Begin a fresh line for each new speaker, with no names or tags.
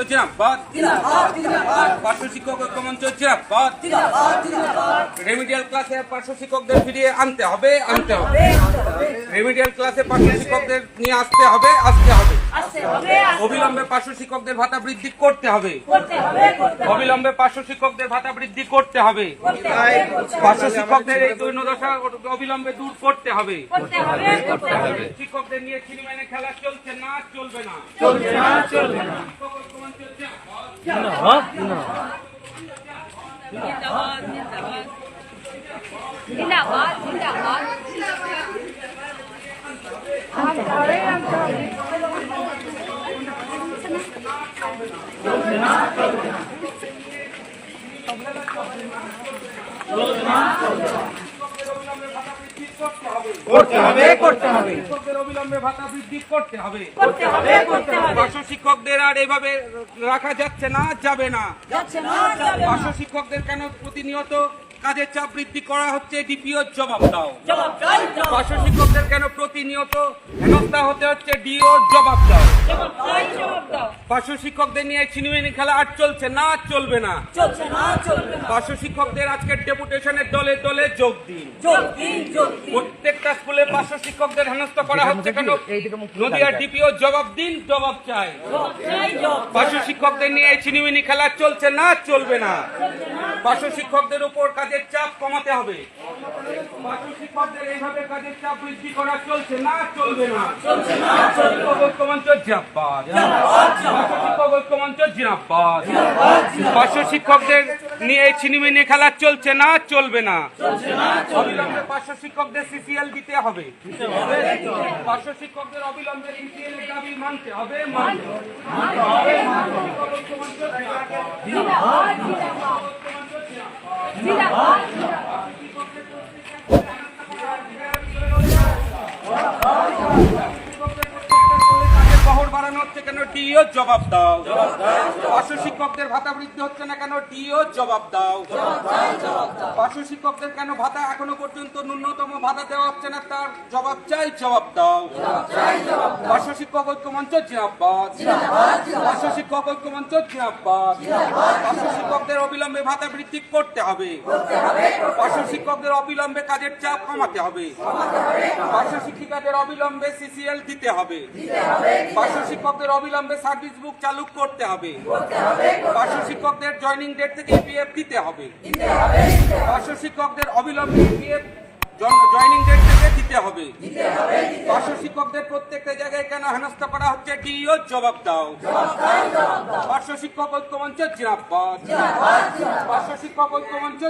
জিন্দাবাদ, পার্শ্ব শিক্ষক ঐক্যমঞ্চ জিন্দাবাদ। রেমিডিয়াল ক্লাসে পার্শ্ব শিক্ষকদের ফিরিয়ে আনতে হবে। রেমিডিয়াল ক্লাসে পার্শ্ব শিক্ষকদের নিয়ে আসতে হবে। অবিলম্বে পার্শ্ব শিক্ষকদের ভাতা বৃদ্ধি করতে হবে। অবিলম্বে পার্শ্ব শিক্ষকদের ভাতা বৃদ্ধি করতে হবে। পার্শ্ব শিক্ষকদের এই দৈন্যদশা অবিলম্বে দূর করতে হবে। শিক্ষকদের নিয়ে ছিনিমিনি খেলা চলছে না, চলবে না। অবিলম্বে ভাতা বৃদ্ধি করতে হবে। পার্শ্ব শিক্ষকদের আর এভাবে রাখা যাচ্ছে না, যাবে না। পার্শ্ব শিক্ষকদের কেন প্রতিনিয়ত কাজের চাপ বৃদ্ধি করা হচ্ছে? ডিপিও জবাব দাও। পার্শ্ব শিক্ষকদের কেন প্রতিনিয়ত হেনস্থা হতে হচ্ছে? ডিও জবাব দাও। পার্শ্ব শিক্ষকদের নিয়ে ছিনিমিনি খেলা আর চলছে না, চলবে না। পার্শ্ব শিক্ষকদের আজকের ডেপুটেশনের দলে দলে যোগ দিন। প্রত্যেকটা স্কুলে পার্শ্ব শিক্ষকদের হেনস্থা করা হচ্ছে কেন? নদিয়া ডিপিও জবাব দিন, জবাব চাই। পার্শ্ব শিক্ষকদের নিয়ে ছিনিমিনি খেলা চলছে না, চলবে না। পার্শ্ব শিক্ষকদের উপর কাজের চাপ কমাতে হবে। পার্শ্ব শিক্ষকদের এইভাবে কাজের চাপ বৃদ্ধি করা চলছে না, চলবে না। ঐক্যমঞ্চ জিন্দাবাদ, শিক্ষক ঐক্যমঞ্চ জিন্দাবাদ। পার্শ্ব শিক্ষকদের নিয়ে ছিনিমিনি খেলা চলছে না, চলবে না। অবিলম্বে পার্শ্ব শিক্ষকদের সিসিএল দিতে হবে। পার্শ্ব শিক্ষকদের অবিলম্বে সিসিএল এর দাবি মানতে হবে। বহর বাড়ানো হচ্ছে কেন? ডিও জবাব দাও। পার্শ্ব শিক্ষকদের ভাতা বৃদ্ধি হচ্ছে না কেন? ডিও জবাব দাও। পার্শ্ব শিক্ষকদের কেন ভাতা এখনো পর্যন্ত ন্যূনতম ভাতা দেওয়া হচ্ছে না? তার জবাব চাই, জবাব দাও। পার্শ্ব শিক্ষক ঐক্যমঞ্চ জিন্দাবাদ, পার্শ্ব শিক্ষক ঐক্যমঞ্চ জিন্দাবাদ। পার্শ্ব শিক্ষকদের অবিলম্বে ভাতা বৃদ্ধি করতে হবে। পার্শ্ব শিক্ষকদের অবিলম্বে কাজের চাপ কমাতে হবে। পার্শ্ব শিক্ষিকাদের অবিলম্বে সিসিএল দিতে হবে। পার্শ্ব শিক্ষকদের অবিলম্বে সার্ভিস বুক চালু করতে হবে। পার্শ্ব শিক্ষকদের জয়নিং ডেট থেকে ইপিএফ দিতে হবে। পার্শ্ব শিক্ষকদের অবিলম্বে ইপিএফ জয়নিং ডেট থেকে দিতে হবে। পার্শ্ব শিক্ষকদের প্রত্যেকটা জায়গায় কেন হেনস্থা করা হচ্ছে? ডিও জবাব দাও। পার্শ্ব শিক্ষক ঐক্যমঞ্চ জিন্দাবাদ, পার্শ্ব শিক্ষক ঐক্যমঞ্চ